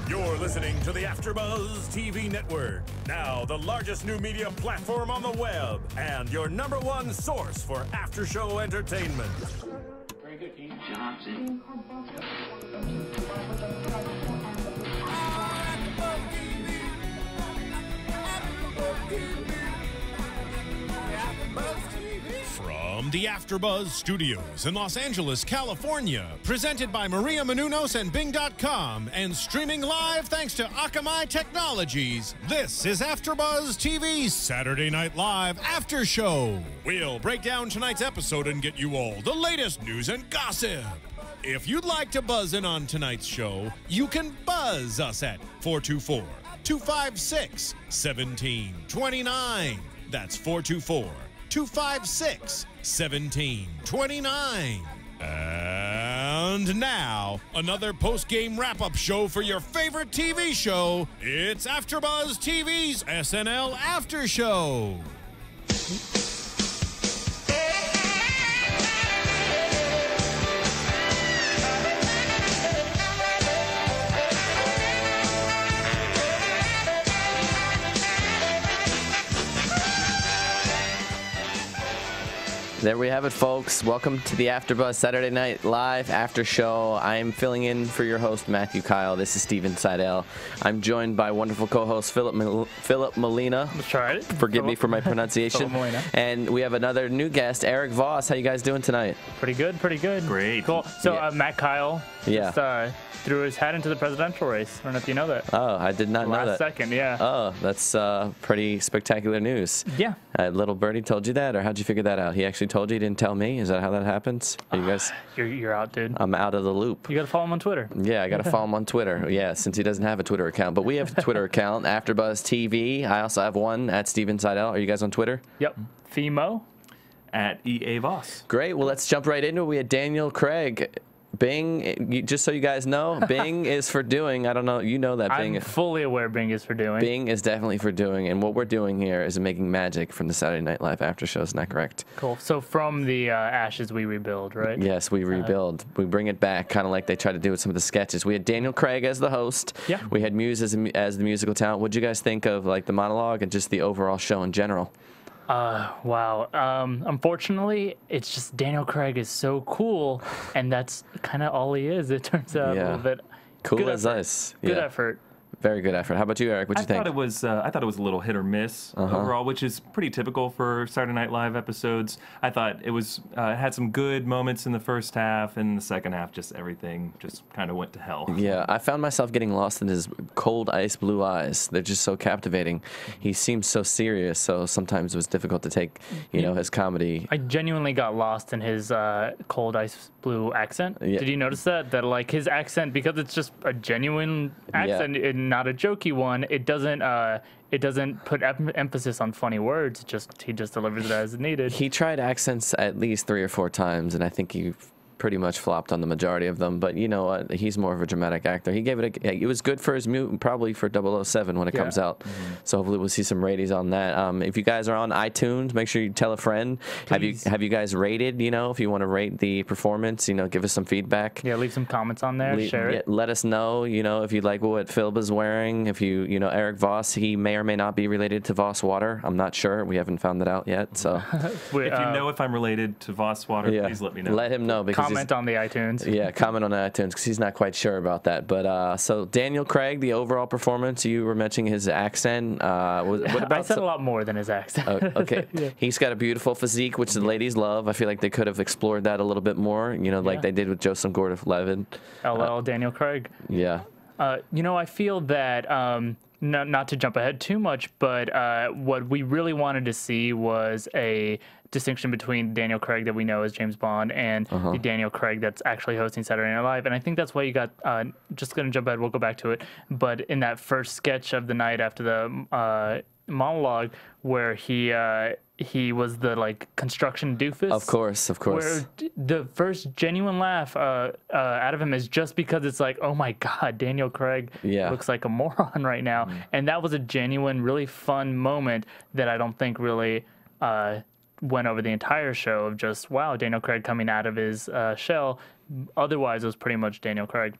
You're listening to the AfterBuzz TV Network, now the largest new media platform on the web, and your #1 source for after-show entertainment. Very good, Dean Johnson. From the AfterBuzz Studios in Los Angeles, California, presented by Maria Menounos and Bing.com, and streaming live thanks to Akamai Technologies, this is AfterBuzz TV Saturday Night Live After Show. We'll break down tonight's episode and get you all the latest news and gossip. If you'd like to buzz in on tonight's show, you can buzz us at 424-256-1729. That's 424-256-1729. And now, another post-game wrap-up show for your favorite TV show. It's AfterBuzz TV's SNL After Show. There we have it, folks. Welcome to the AfterBuzz Saturday Night Live After Show. I am filling in for your host, Matthew Kyle. This is Stephen Seidel. I'm joined by wonderful co-host Filup Molina. That's right. Forgive me for my pronunciation. And we have another new guest, Erik Voss. How you guys doing tonight? Pretty good, pretty good. Great. Cool. So Matt Kyle Yeah. just threw his hat into the presidential race. I don't know if you know that. Oh, I did not know that. Last second, yeah. Oh, that's pretty spectacular news. Yeah. Little Birdie told you that, or how'd you figure that out? He actually told you, he didn't tell me? Is that how that happens? Are you guys? You're out, dude. I'm out of the loop. You got to follow him on Twitter. Yeah, I got to follow him on Twitter. Yeah, since he doesn't have a Twitter account. But we have a Twitter account, AfterBuzz TV. I also have one, at Stephen Seidel. Are you guys on Twitter? Yep. Fimo. At EA Voss. Great. Well, let's jump right into it. We had Daniel Craig. Bing, just so you guys know, Bing is for doing. I don't know. You know that Bing. I'm fully aware Bing is for doing. Bing is definitely for doing. And what we're doing here is making magic from the Saturday Night Live After Show. Isn't that correct? Cool. So from the ashes, we rebuild, right? Yes, we rebuild. We bring it back, kind of like they try to do with some of the sketches. We had Daniel Craig as the host. Yeah. We had Muse as the musical talent. What did you guys think of like the monologue and just the overall show in general? Wow. Unfortunately, it's just Daniel Craig is so cool, and that's kind of all he is. It turns out a little bit cool good as effort. ice. Good effort. Very good effort. How about you, Erik? What do you think? I thought it was a little hit or miss overall, which is pretty typical for Saturday Night Live episodes. I thought it was had some good moments in the first half, and in the second half, just everything just kind of went to hell. Yeah, I found myself getting lost in his cold ice blue eyes. They're just so captivating. He seems so serious, so sometimes it was difficult to take, you know, his comedy. I genuinely got lost in his cold ice blue accent. Yeah. Did you notice that? That like his accent, because it's just a genuine accent and not a jokey one, it doesn't put emphasis on funny words. He just delivers it as needed. He tried accents at least 3 or 4 times, and I think he pretty much flopped on the majority of them. But you know what? He's more of a dramatic actor. He gave it it was good for his probably for 007 when it comes out. So hopefully we'll see some ratings on that. If you guys are on iTunes, make sure you tell a friend. Please. Have you guys rated, you know, if you want to rate the performance, you know, give us some feedback. Yeah, leave some comments on there, share it. Let us know, you know, if you like what Philip is wearing. If you know, Erik Voss, he may or may not be related to Voss Water. I'm not sure. We haven't found that out yet. So if you know if I'm related to Voss Water, please let me know. Let him know, because comment on the iTunes. Yeah, comment on the iTunes, because he's not quite sure about that. But so Daniel Craig, the overall performance, you were mentioning his accent. What about I said a lot more than his accent. Okay. Yeah. He's got a beautiful physique, which the ladies love. I feel like they could have explored that a little bit more, you know, like they did with Joseph Gordon-Levitt. LL Daniel Craig. Yeah. You know, I feel that, not to jump ahead too much, but what we really wanted to see was a distinction between Daniel Craig that we know as James Bond and the Daniel Craig that's actually hosting Saturday Night Live. And I think that's why you got, just going to jump ahead, we'll go back to it, but in that first sketch of the night after the monologue where he was the like construction doofus. Of course. Where the first genuine laugh out of him is just because it's like, oh my God, Daniel Craig looks like a moron right now. And that was a genuine, really fun moment that I don't think really went over the entire show of just, wow, Daniel Craig coming out of his shell. Otherwise, it was pretty much Daniel Craig.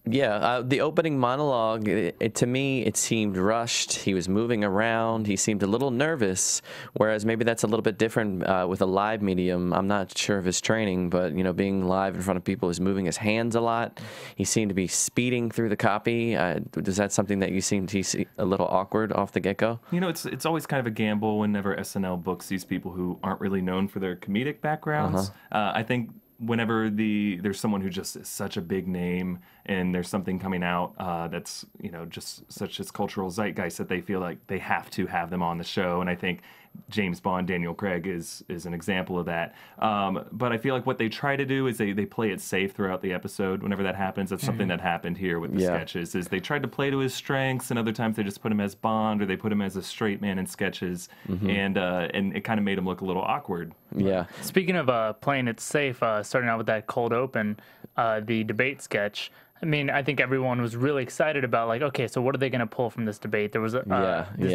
Yeah, the opening monologue, to me, it seemed rushed. He was moving around. He seemed a little nervous, whereas maybe that's a little bit different with a live medium. I'm not sure of his training, but, you know, being live in front of people, is moving his hands a lot. He seemed to be speeding through the copy. Is that something that you seem to see a little awkward off the get-go? You know, it's always kind of a gamble whenever SNL books these people who aren't really known for their comedic backgrounds. I think whenever there's someone who just is such a big name and there's something coming out that's, you know, just such as cultural zeitgeist that they feel like they have to have them on the show. And I think James Bond, Daniel Craig is an example of that. But I feel like what they try to do is they play it safe throughout the episode. Whenever that happens, that's something that happened here with the sketches, is they tried to play to his strengths, and other times they just put him as Bond, or they put him as a straight man in sketches, and it kind of made him look a little awkward. Yeah. Speaking of playing it safe, starting out with that cold open, the debate sketch, I mean, I think everyone was really excited about, like, okay, so what are they going to pull from this debate? There was this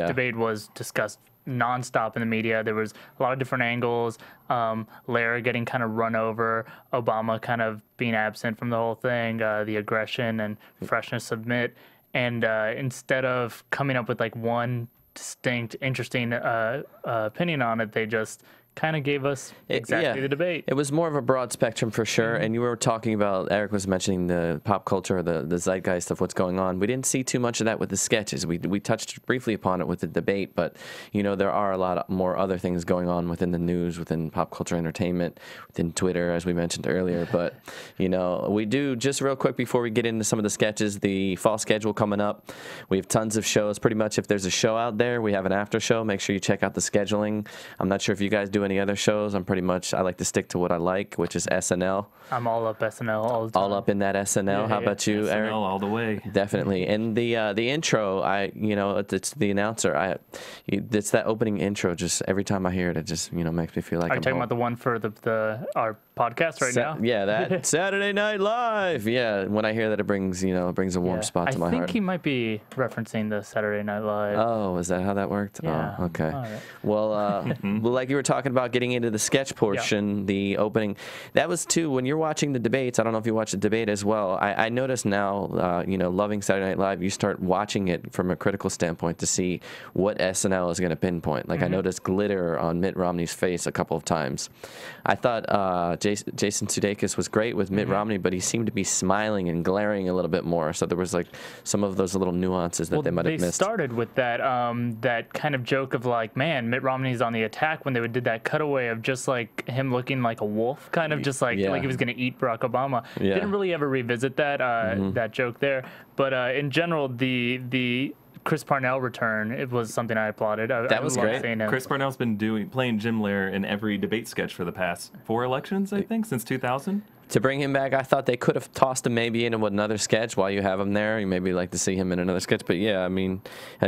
debate was discussed nonstop in the media. There was a lot of different angles. Lara getting kind of run over, Obama kind of being absent from the whole thing, the aggression and freshness of Mitt. And instead of coming up with like one distinct, interesting opinion on it, they just kind of gave us exactly the debate. It was more of a broad spectrum for sure. And you were talking about, Erik was mentioning the pop culture, the zeitgeist of what's going on. We didn't see too much of that with the sketches. We touched briefly upon it with the debate, but, you know, there are a lot more other things going on within the news, within pop culture entertainment, within Twitter, as we mentioned earlier. But, you know, we do, just real quick before we get into some of the sketches, the fall schedule coming up. We have tons of shows. Pretty much if there's a show out there, we have an after show. Make sure you check out the scheduling. I'm not sure if you guys do any other shows. I like to stick to what I like, which is SNL. I'm all up SNL all the time. All up in that SNL. How about you, SNL Erik? all the way. Definitely. And the intro, it's the announcer. It's that opening intro. Just every time I hear it, it just makes me feel like. Are you talking about the one for our podcast right now? Yeah, that Saturday Night Live. Yeah, when I hear that, it brings a warm spot to my heart. I think he might be referencing the Saturday Night Live. Oh, is that how that worked? Yeah. Oh, okay. All right. Well, like you were talking about getting into the sketch portion, the opening, that was too, when you're watching the debates, I don't know if you watch the debate as well, I notice now, loving Saturday Night Live, you start watching it from a critical standpoint to see what SNL is going to pinpoint. Like I noticed glitter on Mitt Romney's face a couple of times. I thought Jason Sudeikis was great with Mitt Romney, but he seemed to be smiling and glaring a little bit more. So there was like some of those little nuances that they might have missed. They started with that that kind of joke of like, man, Mitt Romney's on the attack, when they did that cutaway of just like him looking like a wolf, kind of just like he was going to eat Barack Obama. Yeah. Didn't really ever revisit that that joke there, but in general, the Chris Parnell return, it was something I applauded. That was great. Chris Parnell's been playing Jim Lehrer in every debate sketch for the past 4 elections, I think, since 2000. To bring him back, I thought they could have tossed him maybe into another sketch while you have him there. You maybe like to see him in another sketch. But yeah, I mean,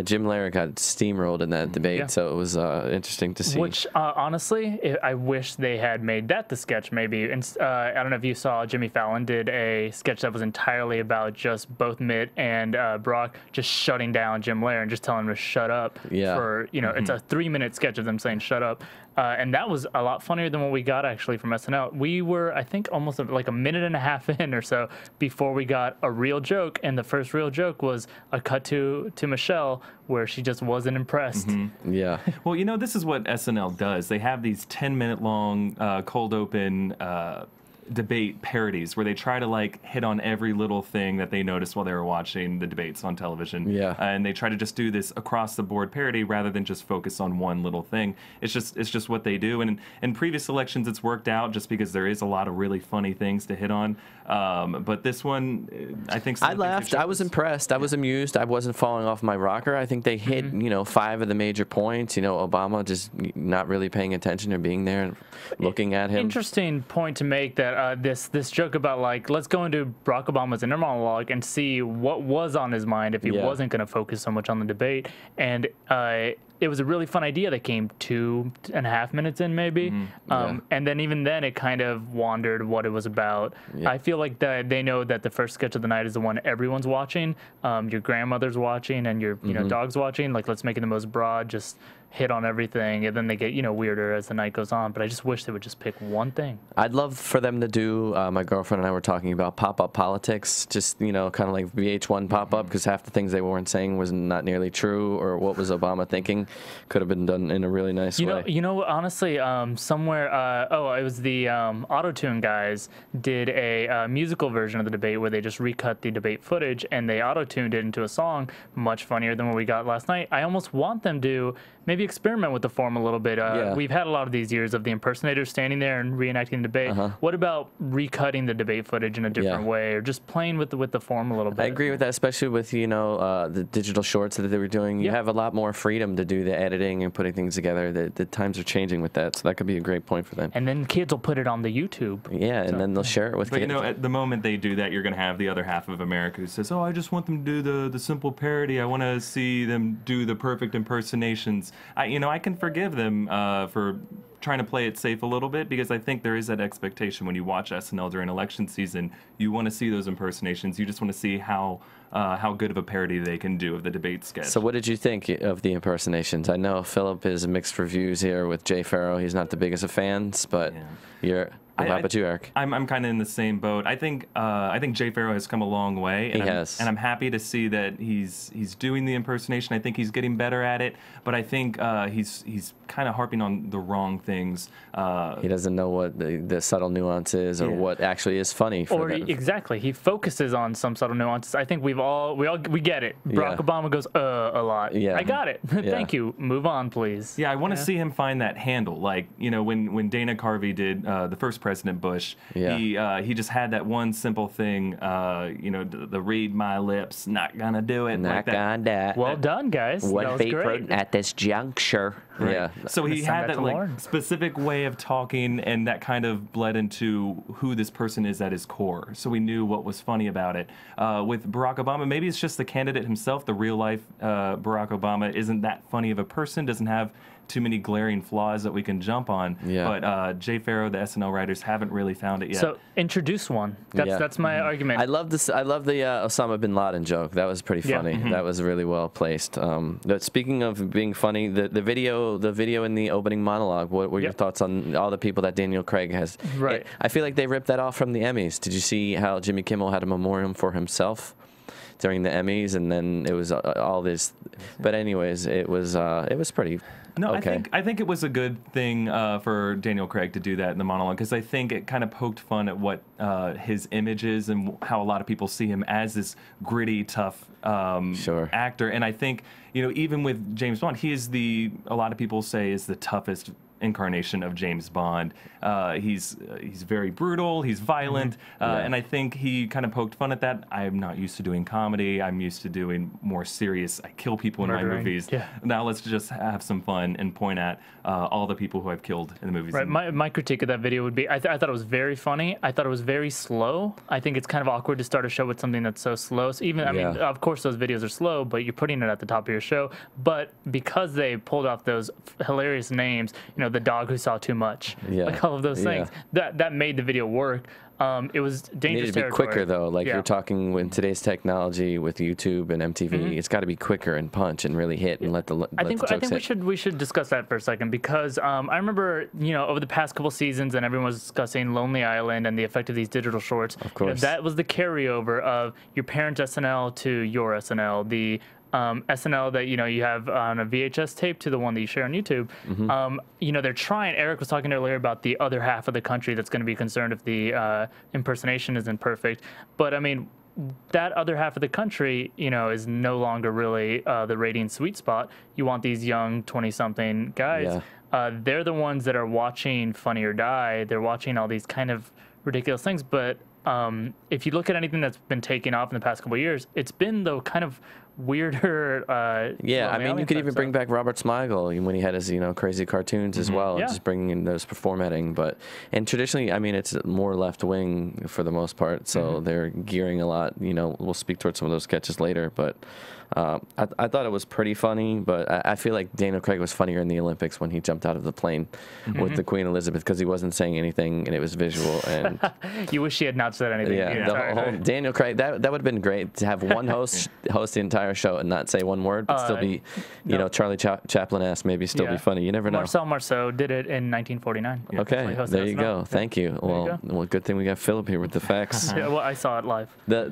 Jim Lehrer got steamrolled in that debate, so it was interesting to see. Which, honestly, I wish they had made that the sketch maybe. And I don't know if you saw, Jimmy Fallon did a sketch that was entirely about just both Mitt and Brock just shutting down Jim Lehrer and just telling him to shut up. Yeah. For, it's a 3-minute sketch of them saying shut up. And that was a lot funnier than what we got actually from SNL. We were, I think, almost like a minute and a half in or so before we got a real joke, and the first real joke was a cut to Michelle where she just wasn't impressed. Yeah. Well, this is what SNL does. They have these 10-minute long cold open debate parodies where they try to like hit on every little thing that they noticed while they were watching the debates on television. Yeah. And they try to just do this across the board parody rather than just focus on one little thing. It's just what they do. And in previous elections, it's worked out just because there is a lot of really funny things to hit on. But this one, I think I laughed. I was impressed. I was amused. I wasn't falling off my rocker. I think they hit, 5 of the major points. Obama just not really paying attention or being there and looking at him. Interesting point to make that this joke about like, let's go into Barack Obama's inner monologue and see what was on his mind if he wasn't going to focus so much on the debate. And it was a really fun idea that came 2.5 minutes in maybe. And then even then it kind of wandered what it was about. I feel like that they know that the first sketch of the night is the one everyone's watching. Your grandmother's watching and your dog's watching. Like, let's make it the most broad, just hit on everything, and then they get, weirder as the night goes on. But I just wish they would just pick one thing. I'd love for them to do, my girlfriend and I were talking about pop-up politics, just, kind of like VH1 pop-up, because half the things they weren't saying was not nearly true, or what was Obama thinking could have been done in a really nice way. Honestly, somewhere, it was the Auto-Tune guys did a musical version of the debate where they just recut the debate footage and they auto-tuned it into a song, much funnier than what we got last night. I almost want them to maybe experiment with the form a little bit. We've had a lot of these years of the impersonators standing there and reenacting the debate. What about recutting the debate footage in a different way, or just playing with the form a little bit? I agree with that, especially with the digital shorts that they were doing. You have a lot more freedom to do the editing and putting things together. The times are changing with that, so that could be a great point for them. And then kids will put it on the YouTube. Yeah, and then they'll share it with kids. At the moment they do that, you're going to have the other half of America who says, "Oh, I just want them to do the simple parody. I want to see them do the perfect impersonations." I can forgive them for trying to play it safe a little bit, because I think there is that expectation when you watch SNL during election season. You want to see those impersonations. You just want to see how good of a parody they can do of the debate sketch. So what did you think of the impersonations? I know Filup is mixed reviews here with Jay Farrow. He's not the biggest of fans, but how about you, Erik? I'm kind of in the same boat. I think Jay Farrow has come a long way. And I'm happy to see that he's doing the impersonation. I think he's getting better at it, but I think he's kind of harping on the wrong things. He doesn't know what the subtle nuance is, or what actually is funny for them. Exactly. He focuses on some subtle nuances. I think we get it. Barack Obama goes a lot. Yeah. I got it. Thank you. Move on, please. Yeah, I want to see him find that handle. Like, when Dana Carvey did the first President Bush, he just had that one simple thing, the read my lips, not gonna do it. Not gonna do it. Well done, guys. What great at this juncture. Right. Yeah. So he had that specific way of talking, and that kind of bled into who this person is at his core. So we knew what was funny about it. With Barack Obama, maybe it's just the candidate himself. The real life Barack Obama isn't that funny of a person, doesn't have too many glaring flaws that we can jump on. Yeah. But Jay Farrow, the SNL writers, haven't really found it yet. So introduce one. That's my argument. I love this. I love the Osama bin Laden joke. That was pretty funny. That was really well placed. Speaking of being funny, the video in the opening monologue. What were your thoughts on all the people that Daniel Craig has? Right. I feel like they ripped that off from the Emmys. Did you see how Jimmy Kimmel had a memoriam for himself during the Emmys, and then it was all this? But anyways, it was pretty. No, okay. I think it was a good thing for Daniel Craig to do that in the monologue, because I think it kind of poked fun at what his image is and how a lot of people see him as this gritty, tough actor. And I think, even with James Bond, he is a lot of people say is the toughest incarnation of James Bond. He's very brutal, he's violent, and I think he kind of poked fun at that. I'm not used to doing comedy. I'm used to doing more serious, I kill people in my movies. Yeah. Now let's just have some fun and point at all the people who I've killed in the movies. Right. My critique of that video would be, I thought it was very funny. I thought it was very slow. I think it's kind of awkward to start a show with something that's so slow. So I mean, of course those videos are slow, but you're putting it at the top of your show. But because they pulled off those hilarious names, the dog who saw too much, like all of those things, that made the video work. It was dangerous territory. It needed to be quicker, though. Like you're talking with today's technology with YouTube and MTV, it's got to be quicker and punch and really hit and let the I think we should discuss that for a second, because I remember over the past couple seasons, and everyone was discussing Lonely Island and the effect of these digital shorts. Of course, that was the carryover of your parents' SNL to your SNL. The SNL that you have on a VHS tape to the one that you share on YouTube. They're trying. Erik was talking earlier about the other half of the country that's going to be concerned if the impersonation isn't perfect. But I mean, that other half of the country, is no longer really the rating sweet spot. You want these young 20-something guys. They're the ones that are watching Funny or Die. They're watching all these kind of ridiculous things. But if you look at anything that's been taking off in the past couple of years, it's been the kind of weirder. I mean, you could even bring back Robert Smigel when he had his crazy cartoons as well, just bringing in those formatting. And traditionally, I mean, it's more left wing for the most part, so they're gearing a lot. We'll speak towards some of those sketches later, but I thought it was pretty funny, but I feel like Daniel Craig was funnier in the Olympics when he jumped out of the plane with the Queen Elizabeth because he wasn't saying anything and it was visual. And you wish he had not said anything. yeah, the whole Daniel Craig, that would have been great to have one host host the entire show and not say one word, but still be, you know, Charlie Chaplin-esque, maybe still be funny. You never know. Marcel Marceau did it in 1949. Okay, there you go. Thank you. Well, good thing we got Filup here with the facts. Yeah, well, I saw it live.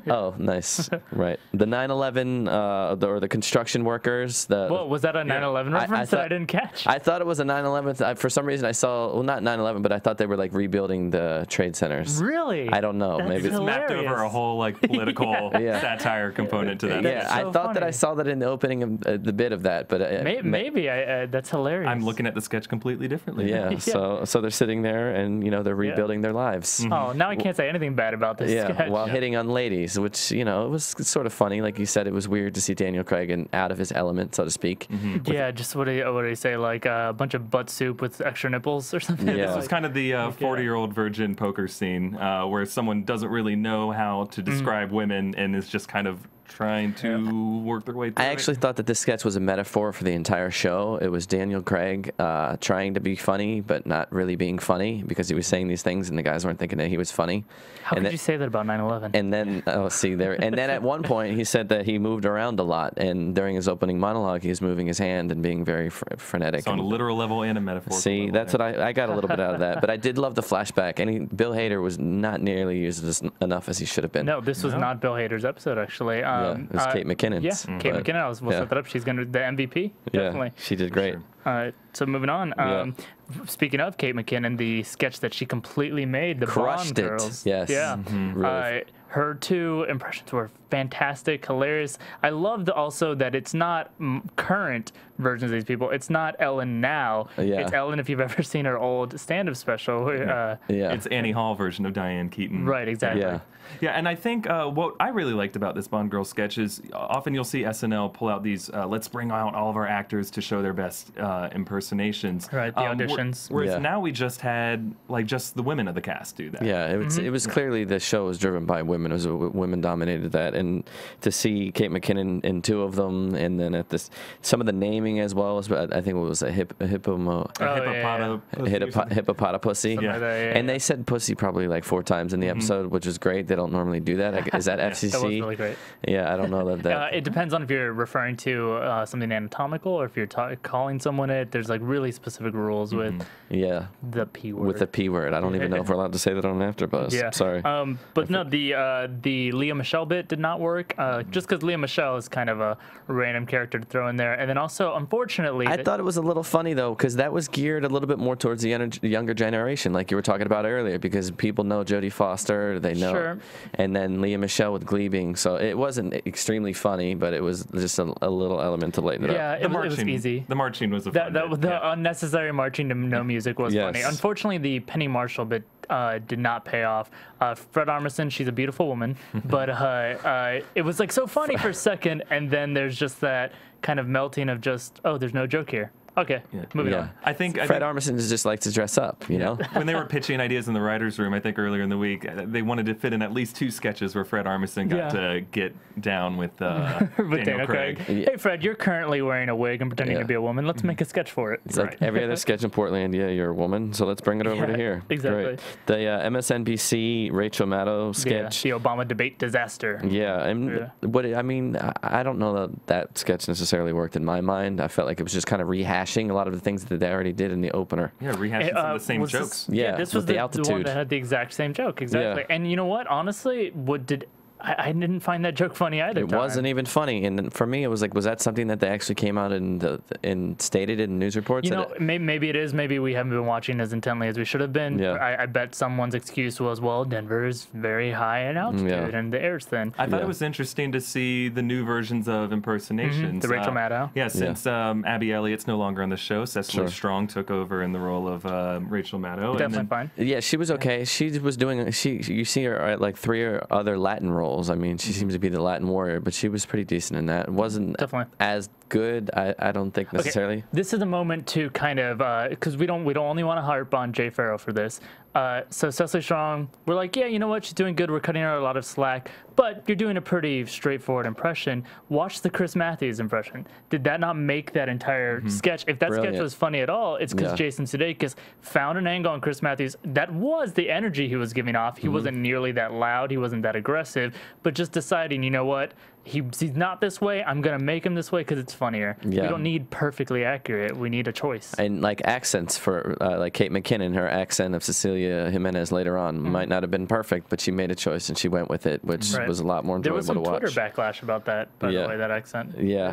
Oh, nice. Right. The 9/11 or the construction workers. Well, was that a 9/11 reference that I didn't catch? I thought it was a 9/11. For some reason, I saw, well, not 9/11, but I thought they were like rebuilding the trade centers. Really? I don't know. That's Maybe it's mapped over a whole like political satire component to that. Yeah, I thought that I saw that in the opening of the bit of that, but maybe that's hilarious. I'm looking at the sketch completely differently. Yeah. So they're sitting there and they're rebuilding their lives. Oh, now I can't say anything bad about this sketch. While hitting on ladies, which it was sort of funny. Like you said, it was weird to see Daniel Craig and out of his element, so to speak. Yeah, just what do you say, like a bunch of butt soup with extra nipples or something? Yeah. This was kind of the 40-year-old virgin poker scene where someone doesn't really know how to describe women and is just kind of trying to work their way through I actually thought that this sketch was a metaphor for the entire show. It was Daniel Craig trying to be funny, but not really being funny because he was saying these things and the guys weren't thinking that he was funny. How could you say that about 9/11? And then, and then at one point he said that he moved around a lot, and during his opening monologue, he was moving his hand and being very frenetic. So on a literal level and a metaphorical level. That's what I got a little bit out of that. But I did love the flashback, and Bill Hader was not nearly used enough as he should have been. No, this was not Bill Hader's episode, actually. It was Kate McKinnon's. Yeah, Kate McKinnon. We'll set that up. She's going to be the MVP. Definitely. Yeah, she did great. So moving on. Speaking of Kate McKinnon, the sketch that she completely made, the Crushed Bond it. Girls. Yes. Yeah. Really. Her two impressions were fantastic, hilarious. I loved also that it's not current versions of these people. It's not Ellen now. It's Ellen if you've ever seen her old stand-up special. It's Annie Hall version of Diane Keaton. Right, exactly. Yeah, and I think what I really liked about this Bond Girl sketch is often you'll see SNL pull out these, let's bring out all of our actors to show their best impersonations. Right, the auditions. Whereas now we just had, just the women of the cast do that. Yeah, it was clearly the show was driven by women. It was women dominated that. And to see Kate McKinnon in two of them, and then at some of the naming as well, I think it was a hippopotamussy. And they said pussy probably like 4 times in the episode, which is great. They don't normally do that. Is that FCC? That was really great. Yeah, I don't know that. It depends on if you're referring to something anatomical or if you're calling someone it. There's like really specific rules with the P word. With the P word. I don't even know if we're allowed to say that on AfterBuzz. Yeah. Sorry. But no, the Leah Michele bit did not work. Just because Leah Michele is kind of a random character to throw in there. And then also, unfortunately... I thought it was a little funny, though, because that was geared a little bit more towards the younger generation, like you were talking about earlier, because people know Jodie Foster, they know. Sure. And then Leah Michele with Glee being, so it wasn't extremely funny, but it was just a little element to lighten it up. Yeah, it was easy. The marching was a fun bit. The unnecessary marching to no music was funny. Unfortunately, the Penny Marshall bit did not pay off. Fred Armisen, she's a beautiful woman, but it was like so funny for a second, and then there's just that kind of melting of just, oh, there's no joke here. Okay, moving on. I think Fred Armisen just likes to dress up, you know? When they were pitching ideas in the writers' room, I think earlier in the week, they wanted to fit in at least 2 sketches where Fred Armisen got to get down with Daniel Craig. Hey, Fred, you're currently wearing a wig and pretending to be a woman. Let's make a sketch for it. It's like every other sketch in Portland, you're a woman, so let's bring it over to here. Exactly. Great. The MSNBC Rachel Maddow sketch. The Obama debate disaster. Yeah, and I don't know that sketch necessarily worked in my mind. I felt like it was just kind of rehashing a lot of the things that they already did in the opener. Yeah, rehashing some of the same jokes. This was the one that had the exact same joke. Exactly. And you know what? Honestly, I didn't find that joke funny either. It wasn't even funny, and for me, it was like, was that something that they actually came out and stated in news reports? You know, maybe it is. Maybe we haven't been watching as intently as we should have been. Yeah. I bet someone's excuse was, well, Denver is very high in altitude and the air's thin. I thought it was interesting to see the new versions of impersonations. The Rachel Maddow. Yeah, since Abby Elliott's no longer on the show, Cecily Strong took over in the role of Rachel Maddow. Definitely fine. Yeah, she was okay. She was doing. You see her at like 3 other Latin roles. I mean, she seems to be the Latin warrior, but she was pretty decent in that. It wasn't as good, I don't think necessarily. Okay. This is the moment to kind of because we don't only want to harp on Jay Farrow for this, So Cecily Strong, we're like, yeah, you know what? She's doing good. We're cutting her a lot of slack. But you're doing a pretty straightforward impression. Watch the Chris Matthews impression. Did that not make that entire sketch? If that sketch was funny at all, it's because Jason Sudeikis found an angle on Chris Matthews that was the energy he was giving off. He wasn't nearly that loud. He wasn't that aggressive. But just deciding, you know what? He's not this way. I'm going to make him this way because it's funnier. Yeah. We don't need perfectly accurate. We need a choice. And like accents for like Kate McKinnon, her accent of Cecilia Jimenez later on might not have been perfect, but she made a choice and she went with it, which was a lot more enjoyable to watch. There was some Twitter backlash about that, by the way, that accent. Yeah.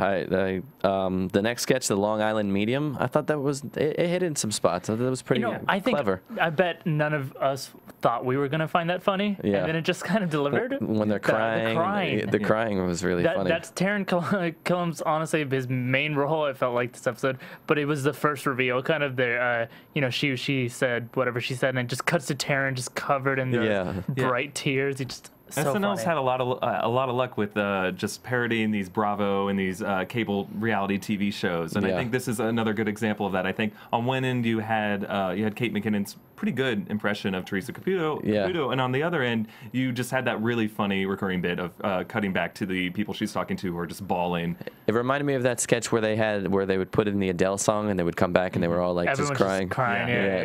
The next sketch, the Long Island Medium, I thought that was, it hit in some spots. I thought it was pretty clever. I bet none of us thought we were going to find that funny. Yeah. And then it just kind of delivered. When they're crying. The crying was really funny. That's Taron Killam's, honestly, his main role, I felt like, this episode. But it was the first reveal, kind of there. She said whatever she said, and it just cuts to Taron just covered in the bright tears. He just... SNL's had a lot of luck with just parodying these Bravo and these cable reality TV shows, and I think this is another good example of that. I think on one end you had Kate McKinnon's pretty good impression of Teresa Caputo, and on the other end you just had that really funny recurring bit of cutting back to the people she's talking to who are just bawling. It reminded me of that sketch where they would put in the Adele song and they would come back and they were all like Everyone's just crying.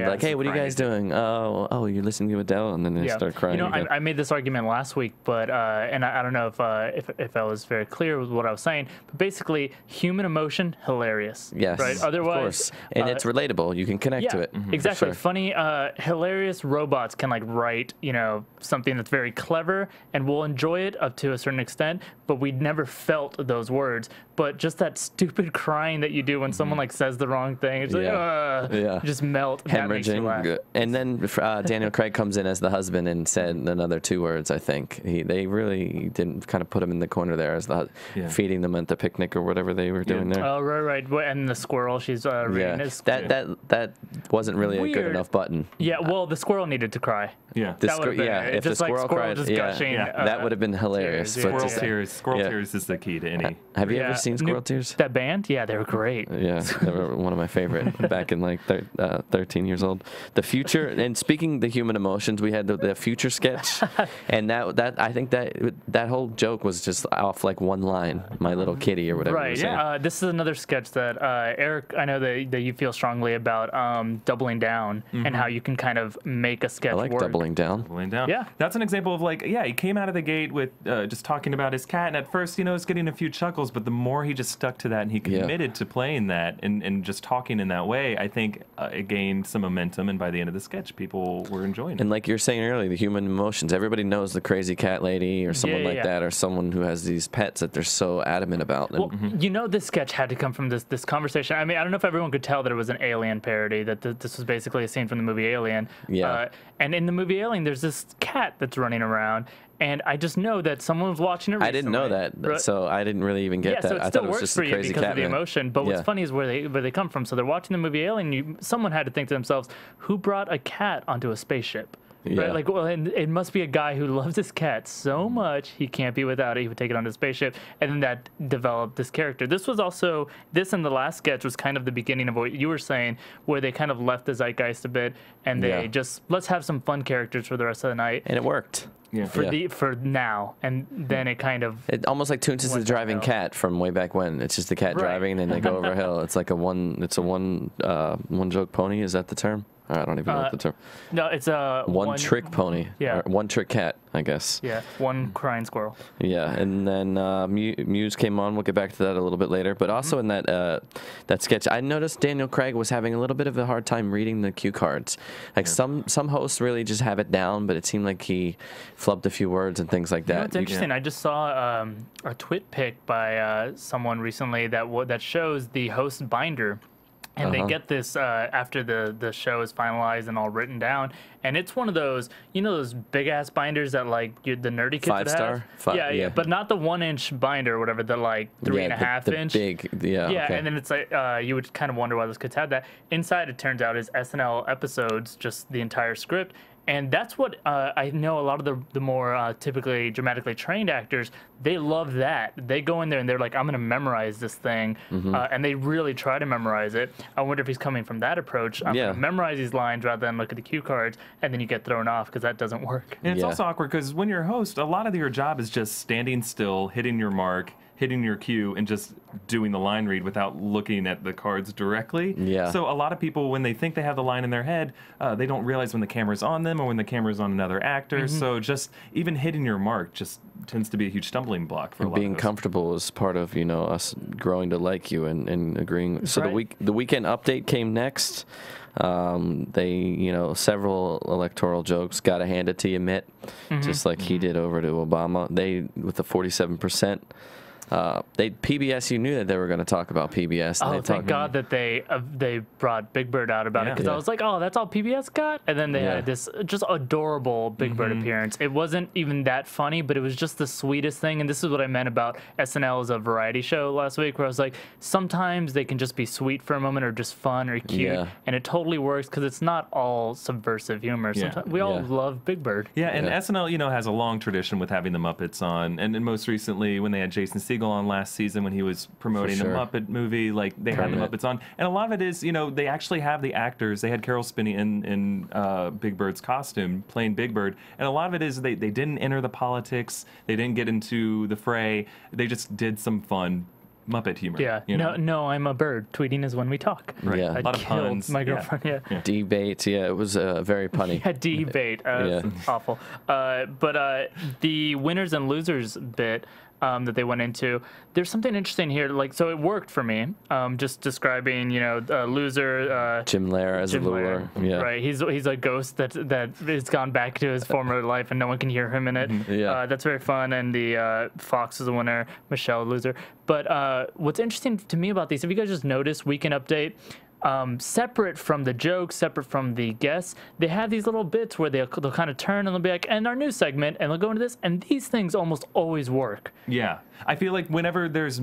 Like, hey, what are you guys doing? Oh, you're listening to Adele, and then they start crying. I made this argument last week, but and I don't know if I was very clear with what I was saying, but basically human emotion, hilarious. Yes, right. Otherwise, of course. And it's relatable. You can connect to it. Exactly. Sure. Funny, hilarious robots can like write something that's very clever, and we'll enjoy it up to a certain extent, but we never felt those words. But just that stupid crying that you do when someone like says the wrong thing, it's like just melt. That makes you laugh. And then Daniel Craig comes in as the husband and said another 2 words. I think they really didn't kind of put him in the corner there as feeding them at the picnic or whatever they were doing there. Oh right. And the squirrel she's reading is that wasn't really a good enough button. Yeah, well, the squirrel needed to cry. Yeah, if the squirrel cried, just gushing, that would have been hilarious. Squirrel tears is the key to any. Have you ever seen Squirrel Tears? That band? Yeah, they were great. Yeah, they were one of my favorite back in like 13 years old. The Future, and speaking the human emotions, we had the Future sketch, and that I think that whole joke was just off like one line, my little kitty or whatever. Right. Yeah. This is another sketch that Erik, I know that you feel strongly about doubling down and how you can kind of make a sketch work. Doubling down. Doubling down. Yeah. That's an example of he came out of the gate with just talking about his cat, and at first, it's getting a few chuckles, but the more he just stuck to that and he committed to playing that and just talking in that way, I think it gained some momentum, and by the end of the sketch, people were enjoying it. And like you're saying earlier, the human emotions, everybody knows the crazy cat lady or someone like that, or someone who has these pets that they're so adamant about. Well, this sketch had to come from this conversation. I mean, I don't know if everyone could tell that it was an Alien parody, that this was basically a scene from the movie Alien. Yeah. And in the movie Alien, there's this cat that's running around, and I just know that someone was watching it recently. I didn't know that, so I didn't really even get that. So it still works for you because of the emotion. But what's funny is where they come from. So they're watching the movie Alien. Someone had to think to themselves, who brought a cat onto a spaceship? Yeah. Right? Like, well, and it must be a guy who loves his cat so much he can't be without it. He would take it on his spaceship, and then that developed this character. This and the last sketch was kind of the beginning of what you were saying, where they kind of left the zeitgeist a bit, and they just let's have some fun characters for the rest of the night. And it worked. Yeah. For now, and then it kind of almost like Toons is the driving cat from way back when. It's just the cat driving, and then they go over a hill. It's like a one joke pony. Is that the term? I don't even know what the term. No, it's a one trick pony. Yeah, or one trick cat, I guess. Yeah, one crying squirrel. Yeah, and then Muse came on. We'll get back to that a little bit later. But also in that sketch, I noticed Daniel Craig was having a little bit of a hard time reading the cue cards. Like some hosts really just have it down, but it seemed like he flubbed a few words and things like that. It's interesting. I just saw a twit pic by someone recently that shows the host binder. And they get this after the show is finalized and all written down, and it's one of those, those big ass binders that like the nerdy kids 5-star. Yeah, but not the 1-inch binder or whatever, the like 3.5 inch. Big, okay. And then it's like you would kind of wonder why those kids had that. Inside, it turns out, is SNL episodes, just the entire script. And that's what I know a lot of the more typically dramatically trained actors, they love that. They go in there and they're like, I'm going to memorize this thing. And they really try to memorize it. I wonder if he's coming from that approach. I'm going to memorize these lines rather than look at the cue cards, and then you get thrown off because that doesn't work. And it's also awkward because when you're a host, a lot of your job is just standing still, hitting your mark, hitting your cue, and just doing the line read without looking at the cards directly. Yeah. So a lot of people, when they think they have the line in their head, they don't realize when the camera's on them or when the camera's on another actor. So just even hitting your mark just tends to be a huge stumbling block for a lot of being hosts. comfortable is part of, you know, us growing to like you and agreeing. So the weekend update came next. They, you know, several electoral jokes. Gotta hand it to you, Mitt, just like he did over to Obama. They with the 47%. PBS, you knew that they were going to talk about PBS. Oh, thank God that they brought Big Bird out about it, because I was like, oh, that's all PBS got? And then they had this just adorable Big Bird appearance. It wasn't even that funny, but it was just the sweetest thing. And this is what I meant about SNL as a variety show last week, where I was like, sometimes they can just be sweet for a moment or just fun or cute, and it totally works because it's not all subversive humor. Sometimes we all love Big Bird. Yeah, and SNL, you know, has a long tradition with having the Muppets on, and most recently when they had Jason Segel on last season when he was promoting the Muppet movie, like they had the Muppets on, and a lot of it is, you know, they actually have the actors. They had Carol Spinney in Big Bird's costume playing Big Bird, and a lot of it is they didn't enter the politics, they didn't get into the fray, they just did some fun Muppet humor. Yeah, you know? No, I'm a bird. Tweeting is when we talk. Right. Yeah. A lot of puns. My girlfriend. Debate. Yeah, it was very punny. Debate. Awful. But the winners and losers bit that they went into, there's something interesting here. Like, so it worked for me. Just describing, you know, loser. Jim Lair as a lure. Yeah. Right. He's a ghost that has gone back to his former life and no one can hear him in it. Yeah. That's very fun. And the Fox is the winner. Michelle loser. But what's interesting to me about these, have you guys just noticed Weekend Update? Separate from the jokes, separate from the guests, they have these little bits where they'll kind of turn and they'll be like, and our new segment, and they'll go into this, and these things almost always work. Yeah, I feel like whenever there's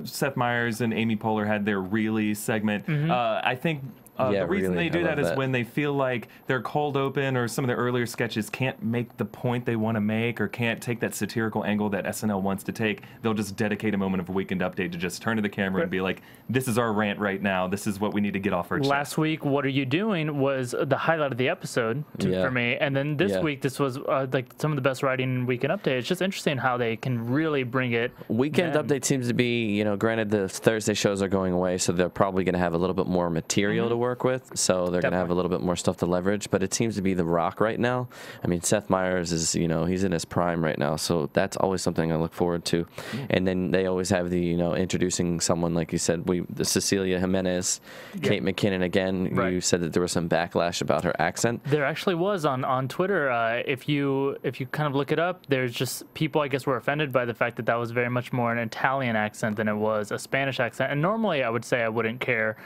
Seth Meyers and Amy Poehler had their really segment. I think the reason they do that is when they feel like their cold open or some of the earlier sketches can't make the point they want to make or can't take that satirical angle that SNL wants to take, they'll just dedicate a moment of a Weekend Update to just turn to the camera and be like, this is our rant right now. This is what we need to get off our chest. Last week, What Are You Doing was the highlight of the episode for me. And then this week, this was like some of the best writing in Weekend Update. It's just interesting how they can really bring it. Weekend Update seems to be, you know, granted the Thursday shows are going away, so they're probably going to have a little bit more material to work with, so they're going to have a little bit more stuff to leverage, but it seems to be The Rock right now. I mean, Seth Meyers is, you know, he's in his prime right now, so that's always something I look forward to. And then they always have the, you know, introducing someone, like you said, the Cecilia Jimenez, Kate McKinnon again. You said that there was some backlash about her accent. There actually was on Twitter. If you kind of look it up, there's just people, I guess, were offended by the fact that was very much more an Italian accent than it was a Spanish accent. And normally I would say I wouldn't care.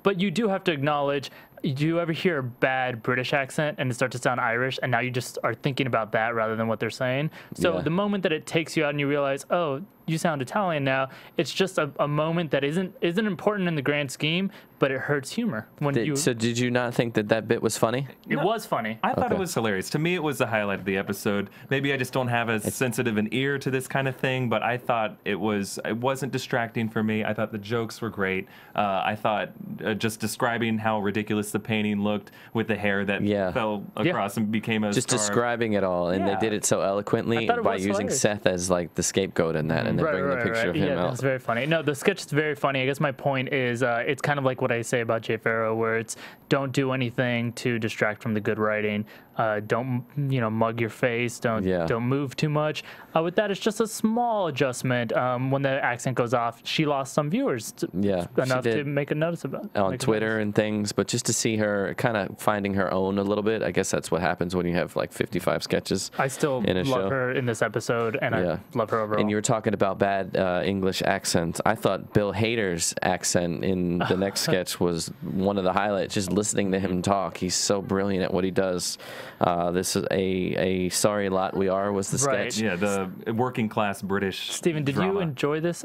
But you do have to acknowledge, do you ever hear a bad British accent and it starts to sound Irish, and now you just are thinking about that rather than what they're saying? So the moment that it takes you out and you realize, oh, you sound Italian now, it's just a moment that isn't important in the grand scheme, but it hurts humor. So did you not think that bit was funny? It was funny. I thought it was hilarious. To me, it was the highlight of the episode. Maybe I just don't have as sensitive an ear to this kind of thing, but I thought it wasn't distracting for me. I thought the jokes were great. I thought just describing how ridiculous the painting looked with the hair that fell across and became a just star. Describing it all, and they did it so eloquently by using hilarious. Seth as like the scapegoat in that, and then bringing the picture of him out. That's very funny. No, the sketch is very funny. I guess my point is it's kind of like what I say about Jay Farrow, where it's don't do anything to distract from the good writing. Don't mug your face. Don't move too much. With that, it's just a small adjustment. When the accent goes off, she lost some viewers. Enough to make a notice about on Twitter and things. But just to see her kind of finding her own a little bit, I guess that's what happens when you have like 55 sketches. I still love her in this episode, and I love her overall. And you were talking about bad English accents. I thought Bill Hader's accent in the next sketch was one of the highlights. Just listening to him talk, he's so brilliant at what he does. This is a sorry lot we are was the Right. sketch. Yeah, the working class British. Steven, did you drama. enjoy this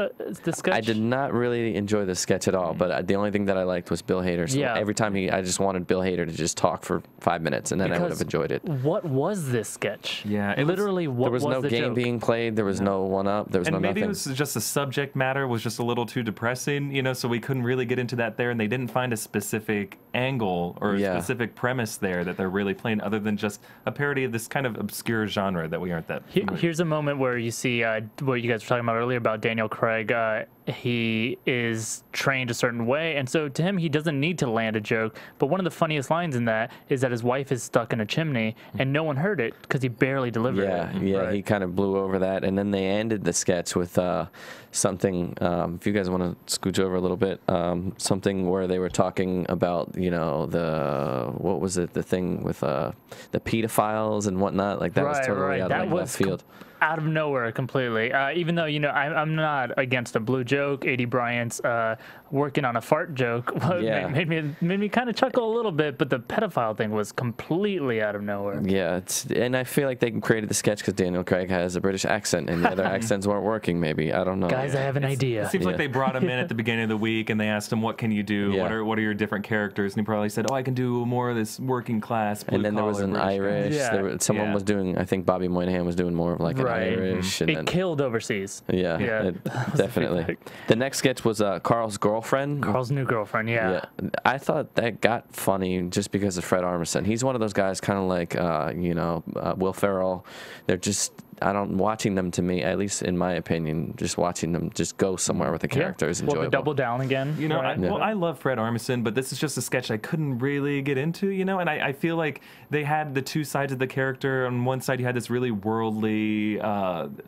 sketch? I did not really enjoy the sketch at all, but the only thing that I liked was Bill Hader. So Yeah. every time I just wanted Bill Hader to just talk for 5 minutes, and then I would have Because enjoyed it. What was this sketch? Yeah, it was- literally, what There was no the game joke? being played. There was no one-up. There was And no maybe nothing. it was just the subject matter was just a little too depressing, you know, so we couldn't really get into that there, and they didn't find a specific angle or a Yeah. specific premise there that they're really playing other than just a parody of this kind of obscure genre that we aren't that familiar with. Here's a moment where you see what you guys were talking about earlier about Daniel Craig. He is trained a certain way, and so to him, he doesn't need to land a joke. But one of the funniest lines in that is that his wife is stuck in a chimney, and no one heard it because he barely delivered it. Yeah, Right. he kind of blew over that, and then they ended the sketch with something. If you guys want to scooch over a little bit, something where they were talking about, you know, what was it, the thing with the pedophiles and whatnot. Like that was totally out That of left field. Out of nowhere completely. Even though, you know, I'm not against a blue joke. A.D. Bryant's working on a fart joke Yeah. made me kind of chuckle a little bit, but the pedophile thing was completely out of nowhere. Yeah, and I feel like they created the sketch because Daniel Craig has a British accent, and the other accents weren't working. Maybe I don't know. Guys, I have an idea. It seems like they brought him in at the beginning of the week and they asked him, what can you do? Yeah. What are your different characters? And he probably said, oh, I can do more of this working class. And then there was an blue-collar British guy." Irish. Yeah. Someone Yeah. was doing. I think Bobby Moynihan was doing more of like an Right. Irish. And It then, killed overseas. yeah, Yeah. it- definitely. The next sketch was Carl's girlfriend. Carl's new girlfriend, yeah. Yeah, I thought that got funny just because of Fred Armisen. He's one of those guys, kind of like Will Ferrell. They're just watching them, to me, at least in my opinion, just watching them just go somewhere with the character is enjoyable. Well, the double down again. You know, right? I love Fred Armisen, but this is just a sketch I couldn't really get into, you know, and I feel like they had the two sides of the character. On one side, you had this really worldly,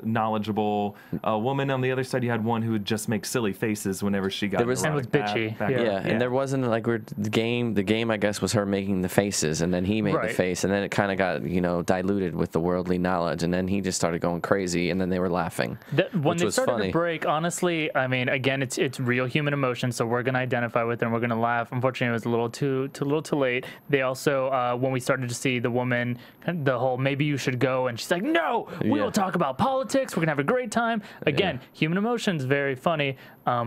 knowledgeable woman. On the other side, you had one who would just make silly faces whenever she got There was- And was bitchy, yeah. Yeah, and there wasn't like the game. I guess was her making the faces, and then he made Right. the face, and then it kind of got diluted with the worldly knowledge, and then he just started going crazy, and then they were laughing. When which they was started funny. to break, honestly, I mean, again, it's real human emotion, so we're gonna identify with it and we're gonna laugh. Unfortunately, it was a little too late. They also, when we started to see the woman, the whole maybe you should go, and she's like, no, we Yeah. will talk about politics. We're gonna have a great time. Again, human emotions, very funny.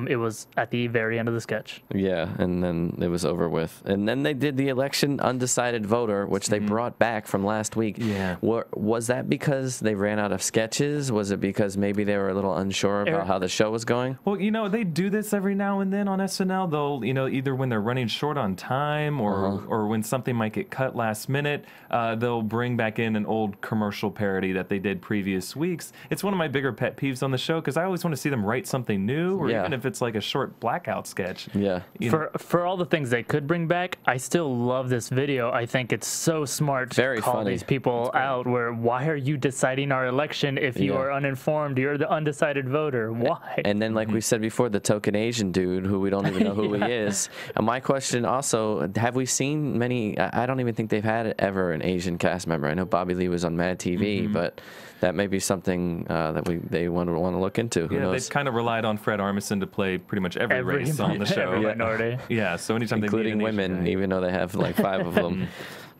It was at the very end of the sketch. Yeah, and then it was over with. And then they did the election undecided voter, which they brought back from last week. Yeah. Was that because they ran out of sketches? Was it because maybe they were a little unsure about Erik- how the show was going? Well, you know, they do this every now and then on SNL. They'll, you know, either when they're running short on time or when something might get cut last minute, they'll bring back in an old commercial parody that they did previous weeks. It's one of my bigger pet peeves on the show because I always want to see them write something new, or Yeah. even if it's like a short blackout sketch. Yeah. You know, For all the things they could bring back, I still love this video. I think it's so smart to Very call funny. these people out. Where why are you deciding our election if you Yeah. are uninformed? You're the undecided voter. Why? And then, like we said before, the token Asian dude who we don't even know who he is. And my question also, have we seen many? I don't even think they've had ever an Asian cast member. I know Bobby Lee was on Mad TV, but that may be something that they want to look into. Who yeah, knows? they've kind of relied on Fred Armisen to play pretty much every race on the show. every minority. Yeah, so anytime they Including need an Asian women, guy. even though they have like 5 of them.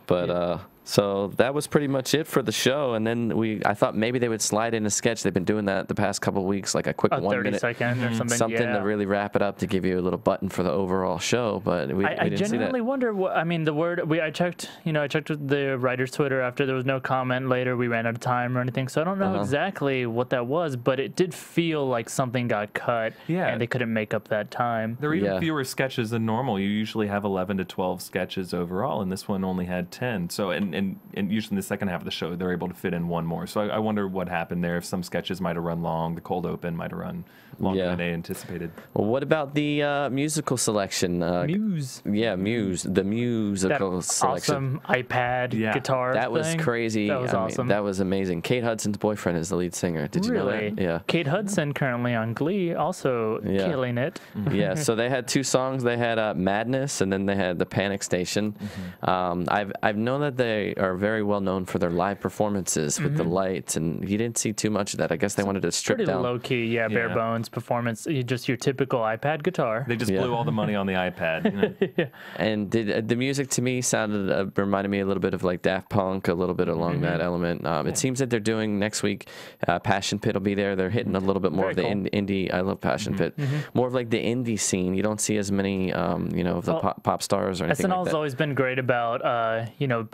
But so that was pretty much it for the show. And then I thought maybe they would slide in a sketch. They've been doing that the past couple of weeks, like a quick A 1 minute 30-second or something. to yeah. really wrap it up to give you a little button for the overall show. But we I didn't see genuinely that. wonder what I mean. The word I checked the writer's Twitter after there was no comment. Later we ran out of time or anything, so I don't know exactly what that was. But it did feel like something got cut, Yeah. and they couldn't make up that time. There were even Yeah. fewer sketches than normal. You usually have 11 to 12 sketches overall, and this one only had 10. So, and usually in the second half of the show, they're able to fit in one more. So I wonder what happened there. If some sketches might have run long, the cold open might have run longer Yeah. than they anticipated. Well, what about the musical selection? Muse. Yeah, Muse. The That musical selection. awesome iPad Yeah. guitar. That was thing. crazy. That was I mean, awesome. that was amazing. Kate Hudson's boyfriend is the lead singer. Did you know Really? that? Yeah. Kate Hudson currently on Glee, also Yeah. killing it. Yeah, so they had 2 songs. They had Madness, and then they had the Panic Station. I've known that are very well known for their live performances with the lights, and you didn't see too much of that. I guess they wanted to strip Pretty down. low key, bare bones performance. Just your typical iPad guitar. They just blew all the money on the iPad. And the music to me sounded reminded me a little bit of like Daft Punk, a little bit along that element. It seems that they're doing next week. Passion Pit will be there. They're hitting a little bit more of the indie. I love Passion Pit. More of like the indie scene. You don't see as many, of the pop stars or anything like that. SNL's always been great about,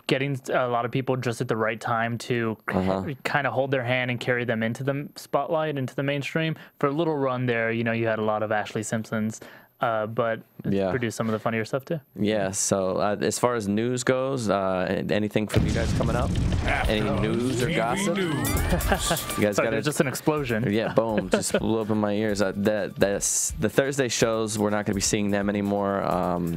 getting a lot of people just at the right time to kind of hold their hand and carry them into the spotlight, into the mainstream. For a little run there, you had a lot of Ashley Simpsons. But produce some of the funnier stuff too. Yeah. So as far as news goes, anything from you guys coming up? Any news or gossip? You guys got just an explosion. Yeah. Boom. Just blew up in my ears. The Thursday shows, we're not going to be seeing them anymore.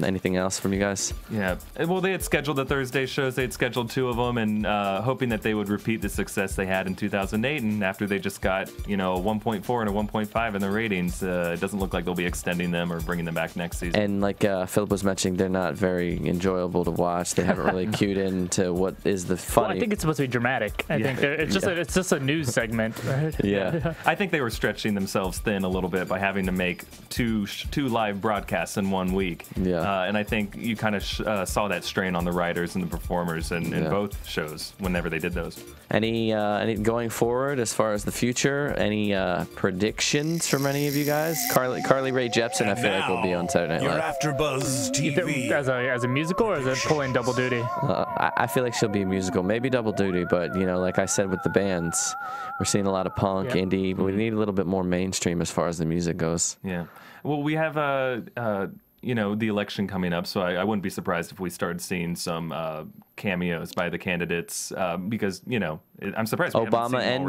Anything else from you guys? Yeah. Well, they had scheduled the Thursday shows. They had scheduled 2 of them, and hoping that they would repeat the success they had in 2008. And after they just got a 1.4 and a 1.5 in the ratings, it doesn't look like they'll be extending them or bringing them back next season. And like Filup was mentioning, they're not very enjoyable to watch. They haven't really cued into what is the funny. Well, I think it's supposed to be dramatic. I think it's just a news segment, right? Yeah. I think they were stretching themselves thin a little bit by having to make two live broadcasts in 1 week. Yeah. And I think you kind of saw that strain on the writers and the performers in both shows whenever they did those. Any going forward as far as the future? Any predictions from any of you guys? Carly Rae Jepsen, I feel like will be on Saturday Night Your Live. AfterBuzz TV. As a musical, or is it pulling double duty? I feel like she'll be a musical, maybe double duty, but like I said with the bands, we're seeing a lot of punk, indie, but we need a little bit more mainstream as far as the music goes. Yeah. Well, we have the election coming up, so I wouldn't be surprised if we started seeing some cameos by the candidates because I'm surprised. Obama and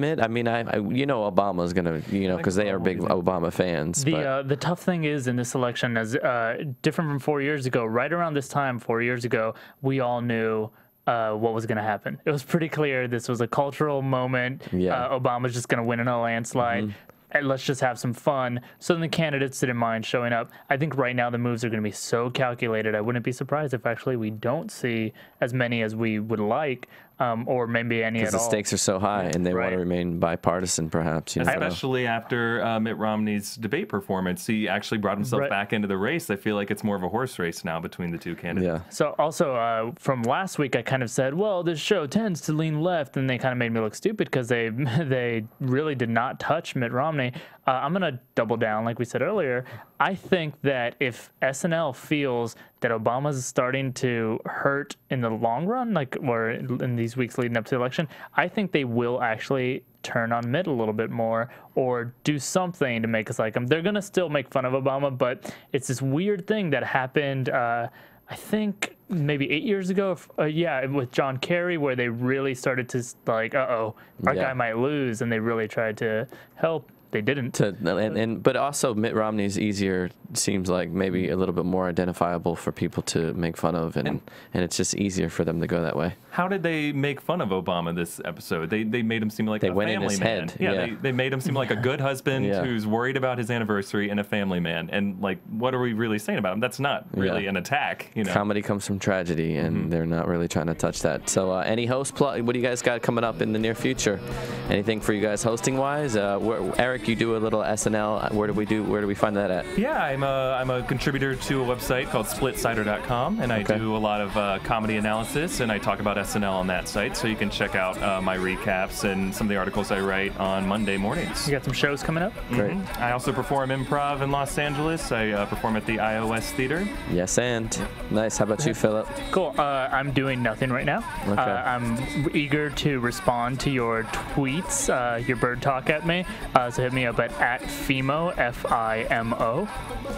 Mitt. I mean, Obama's gonna, because they are big Obama fans. The tough thing is in this election, as different from 4 years ago. Right around this time, 4 years ago, we all knew what was going to happen. It was pretty clear this was a cultural moment. Obama's just going to win in a landslide. And let's just have some fun. So then the candidates didn't mind showing up. I think right now the moves are going to be so calculated. I wouldn't be surprised if actually we don't see as many as we would like, or maybe any at all. Because the stakes are so high, and they want to remain bipartisan, perhaps. Especially after Mitt Romney's debate performance, he actually brought himself back into the race. I feel like it's more of a horse race now between the two candidates. Yeah. So also from last week, I kind of said, well, this show tends to lean left, and they kind of made me look stupid because they really did not touch Mitt Romney. I'm going to double down, like we said earlier. I think that if SNL feels that Obama's starting to hurt in the long run, or in these weeks leading up to the election, I think they will actually turn on Mitt a little bit more or do something to make us like him. They're going to still make fun of Obama, but it's this weird thing that happened, I think maybe 8 years ago, with John Kerry, where they really started to our guy might lose, and they really tried to help. They didn't. But also Mitt Romney's easier, seems like maybe a little bit more identifiable for people to make fun of, and it's just easier for them to go that way. How did they make fun of Obama this episode? They made him seem like a family man. They made him seem like a good husband who's worried about his anniversary and a family man. And what are we really saying about him? That's not really an attack. Comedy comes from tragedy, and they're not really trying to touch that. So any host plug? What do you guys got coming up in the near future? Anything for you guys hosting wise? Erik, you do a little SNL. Where do we find that at? Yeah, I'm a contributor to a website called splitsider.com, and I do a lot of comedy analysis, and I talk about SNL on that site, so you can check out my recaps and some of the articles I write on Monday mornings. You got some shows coming up? Great. I also perform improv in Los Angeles. I perform at the iOS Theater. Yes, and nice. How about you, Filup? Cool. I'm doing nothing right now. Okay. I'm eager to respond to your tweets, your bird talk at me. So hit me up at Fimo, Fimo.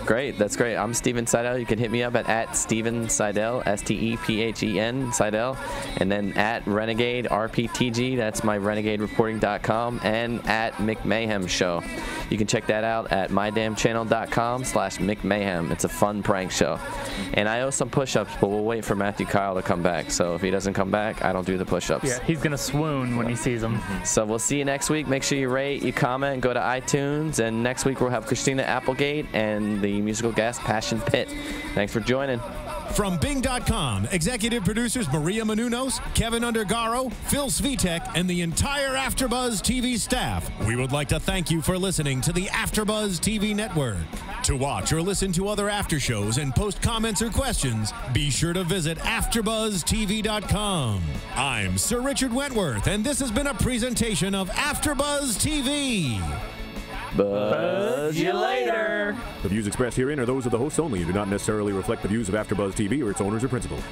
Great, that's great. I'm Stephen Seidel. You can hit me up at Stephen Seidel, STEPHEN Seidel, and then at Renegade RPTG. That's my RenegadeReporting.com, and at McMayhem Show. You can check that out at mydamnchannel.com/McMayhem. It's a fun prank show, and I owe some push-ups, but we'll wait for Matthew Kyle to come back. So if he doesn't come back, I don't do the push-ups. Yeah, he's gonna swoon when he sees them. So we'll see you next week. Make sure you rate, you comment, go to iTunes, and next week we'll have Christina Applegate and the musical guest Passion Pit. Thanks for joining. From Bing.com, executive producers Maria Menounos, Kevin Undergaro, Phil Svitek, and the entire AfterBuzz TV staff, we would like to thank you for listening to the AfterBuzz TV network. To watch or listen to other after shows and post comments or questions, be sure to visit AfterBuzzTV.com. I'm Sir Richard Wentworth, and this has been a presentation of AfterBuzz TV. Buzz you later. The views expressed herein are those of the hosts only and do not necessarily reflect the views of AfterBuzz TV or its owners or principals.